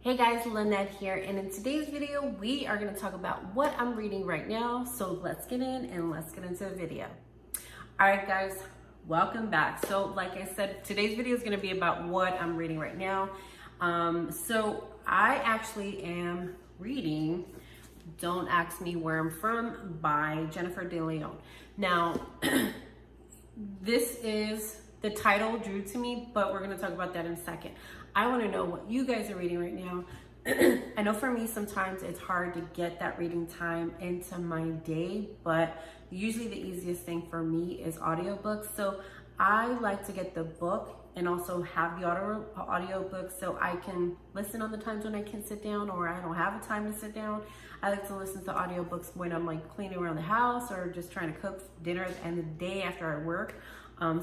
Hey guys, Lynette here, and in today's video, we are going to talk about what I'm reading right now. So let's get in and let's get into the video. All right, guys, welcome back. So like I said, today's video is going to be about what I'm reading right now. So I actually am reading Don't Ask Me Where I'm From by Jennifer De Leon. Now, the title drew to me, but we're going to talk about that in a second. I want to know what you guys are reading right now. I know for me, sometimes it's hard to get that reading time into my day, but usually the easiest thing for me is audiobooks. So I like to get the book and also have the audiobook so I can listen on the times when I can sit down or I don't have a time to sit down. I like to listen to audiobooks when I'm like cleaning around the house or just trying to cook dinner and the day after I work.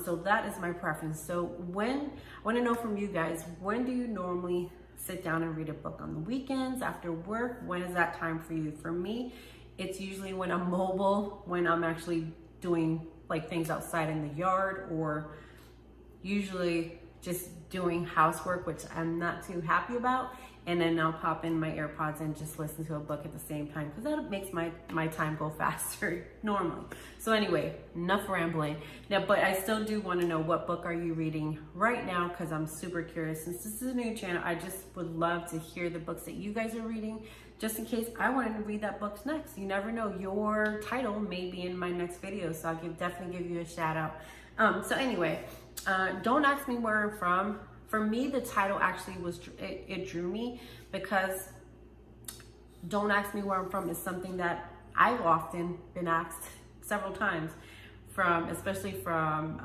So that is my preference. So I want to know from you guys, when do you normally sit down and read a book? On the weekends, after work? When is that time for you? For me, it's usually when I'm mobile, when I'm actually doing like things outside in the yard, or usually just doing housework, which I'm not too happy about. And then I'll pop in my AirPods and just listen to a book at the same time because that makes my time go faster normally. So anyway, enough rambling. Now, but I still do want to know, what book are you reading right now? Because I'm super curious. Since this is a new channel, I just would love to hear the books that you guys are reading, just in case I wanted to read that book next. You never know, your title may be in my next video, so I'll definitely give you a shout out. So anyway, Don't Ask Me Where I'm From. For me, the title actually it drew me because Don't Ask Me Where I'm From is something that I've often been asked several times, especially from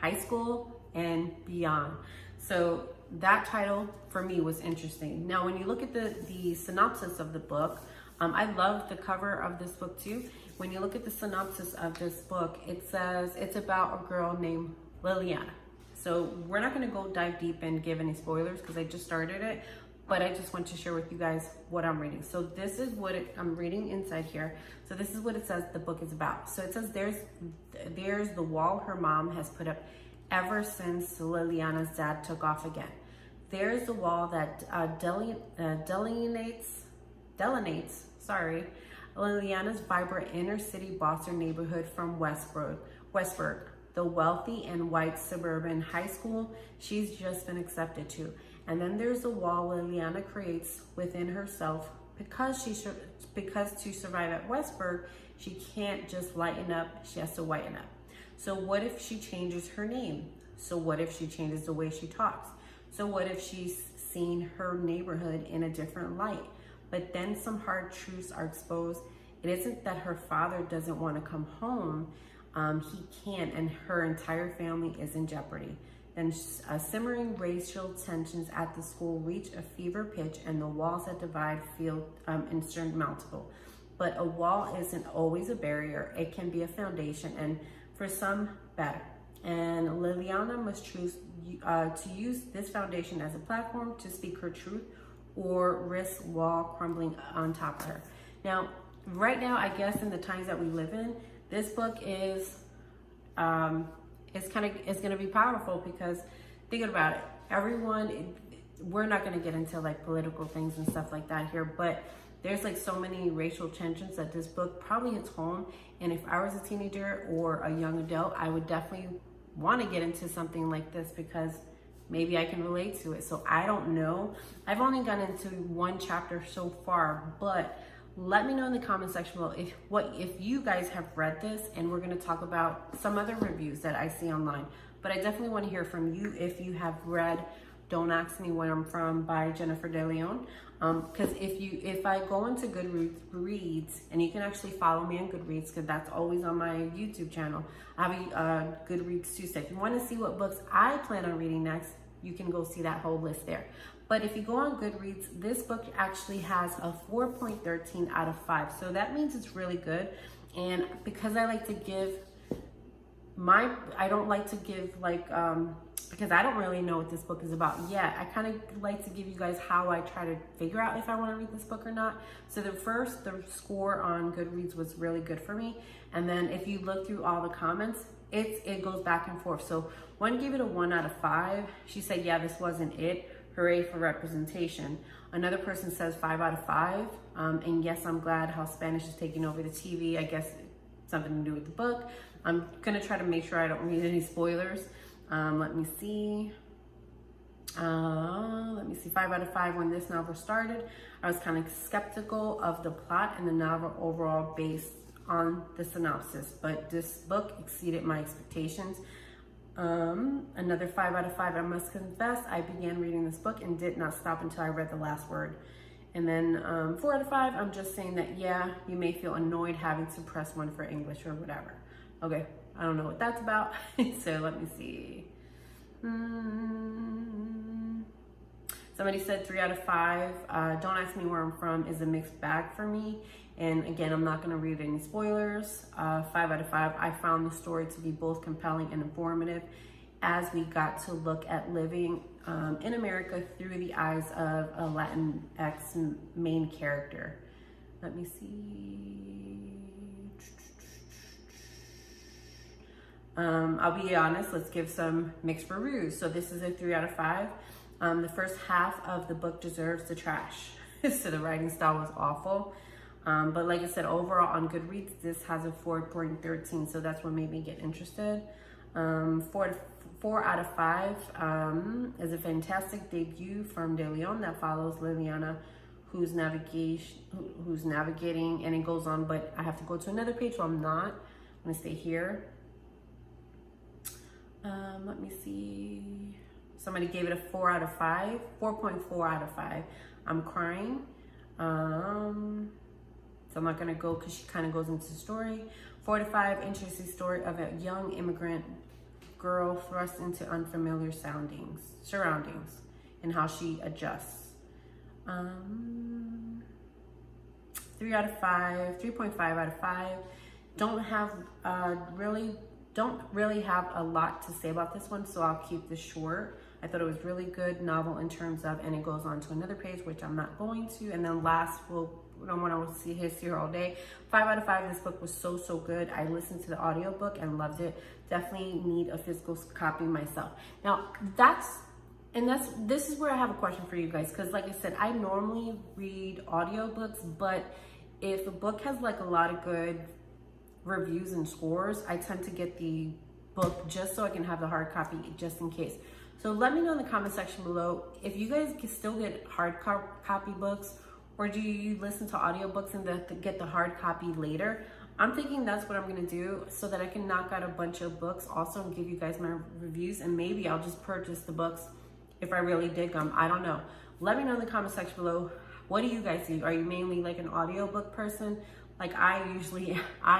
high school and beyond. So that title for me was interesting. Now, when you look at the synopsis of the book, I love the cover of this book too. When you look at the synopsis of this book, it says it's about a girl named Liliana. So we're not going to go dive deep and give any spoilers because I just started it, but I just want to share with you guys what I'm reading. So this is what I'm reading inside here. So this is what it says the book is about. So it says there's the wall her mom has put up ever since Liliana's dad took off again. There's the wall that delineates Liliana's vibrant inner city Boston neighborhood from Westburg, the wealthy and white suburban high school she's just been accepted to. And then there's the wall Liliana creates within herself because to survive at Westburg, she can't just lighten up, she has to whiten up. So what if she changes her name? So what if she changes the way she talks? So what if she's seen her neighborhood in a different light? But then some hard truths are exposed. It isn't that her father doesn't want to come home. He can't, and her entire family is in jeopardy. Then simmering racial tensions at the school reach a fever pitch, and the walls that divide feel insurmountable. But a wall isn't always a barrier. It can be a foundation, and for some, better. And Liliana must choose to use this foundation as a platform to speak her truth, or risk wall crumbling on top of her. Now, right now, I guess in the times that we live in, this book is going to be powerful because thinking about it, we're not going to get into like political things and stuff like that here, but there's like so many racial tensions that this book probably hits home. And if I was a teenager or a young adult, I would definitely want to get into something like this because maybe I can relate to it. So I don't know. I've only gone into one chapter so far, but let me know in the comment section below if you guys have read this, and we're going to talk about some other reviews that I see online. But I definitely want to hear from you if you have read Don't Ask Me Where I'm From by Jennifer De Leon. Because if I go into Goodreads, and you can actually follow me on Goodreads because that's always on my YouTube channel. I have a Goodreads Tuesday. If you want to see what books I plan on reading next, you can go see that whole list there. But if you go on Goodreads, this book actually has a 4.13 out of 5. So that means it's really good. And because I like to give because I don't really know what this book is about yet. I kind of like to give you guys how I try to figure out if I want to read this book or not. So the score on Goodreads was really good for me. And then if you look through all the comments, it goes back and forth. So one gave it a 1 out of 5. She said, yeah, this wasn't it. Hooray for representation. Another person says 5 out of 5. And yes, I'm glad how Spanish is taking over the TV. I guess it's something to do with the book. I'm gonna try to make sure I don't read any spoilers. Let me see. 5 out of 5. When this novel started, I was kind of skeptical of the plot and the novel overall based on the synopsis, but this book exceeded my expectations. Another 5 out of 5. I must confess, I began reading this book and did not stop until I read the last word. And then 4 out of 5, I'm just saying that, yeah, you may feel annoyed having to press 1 for English or whatever. Okay, I don't know what that's about. So let me see. Somebody said 3 out of 5. Don't Ask Me Where I'm From is a mixed bag for me. And again, I'm not gonna read any spoilers. 5 out of 5. I found the story to be both compelling and informative as we got to look at living in America through the eyes of a Latinx main character. Let me see. I'll be honest, let's give some mixed reviews. So this is a 3 out of 5. The first half of the book deserves the trash. So the writing style was awful. But like I said, overall on Goodreads, this has a 4.13. So that's what made me get interested. 4 out of 5 is a fantastic debut from De Leon that follows Liliana, who's navigating, and it goes on, but I have to go to another page, so I'm not. I'm gonna stay here. Let me see. Somebody gave it a 4 out of 5, 4.4 out of 5. I'm crying. So I'm not gonna go because she kind of goes into the story. 4 out of 5, interesting story of a young immigrant girl thrust into unfamiliar surroundings and how she adjusts. 3 out of 5, 3.5 out of 5. Don't really have a lot to say about this one, so I'll keep this short. I thought it was really good novel in terms of, and it goes on to another page, which I'm not going to. And then last, we don't want to see history all day. 5 out of 5, this book was so good. I listened to the audiobook and loved it. Definitely need a physical copy myself. Now, this is where I have a question for you guys, because like I said, I normally read audiobooks, but if a book has like a lot of good reviews and scores, I tend to get the book just so I can have the hard copy just in case. So let me know in the comment section below if you guys can still get hard copy books, or do you listen to audiobooks and get the hard copy later? I'm thinking that's what I'm gonna do so that I can knock out a bunch of books also and give you guys my reviews, and maybe I'll just purchase the books if I really dig them. I don't know. Let me know in the comment section below. What do you guys do? Are you mainly like an audiobook person like I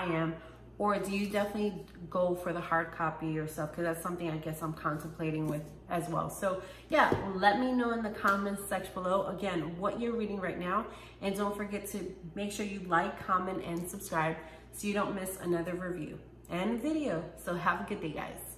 am? Or do you definitely go for the hard copy yourself? Because that's something I guess I'm contemplating with as well. So yeah, let me know in the comments section below, again, what you're reading right now. And don't forget to make sure you like, comment, and subscribe so you don't miss another review and video. So have a good day, guys.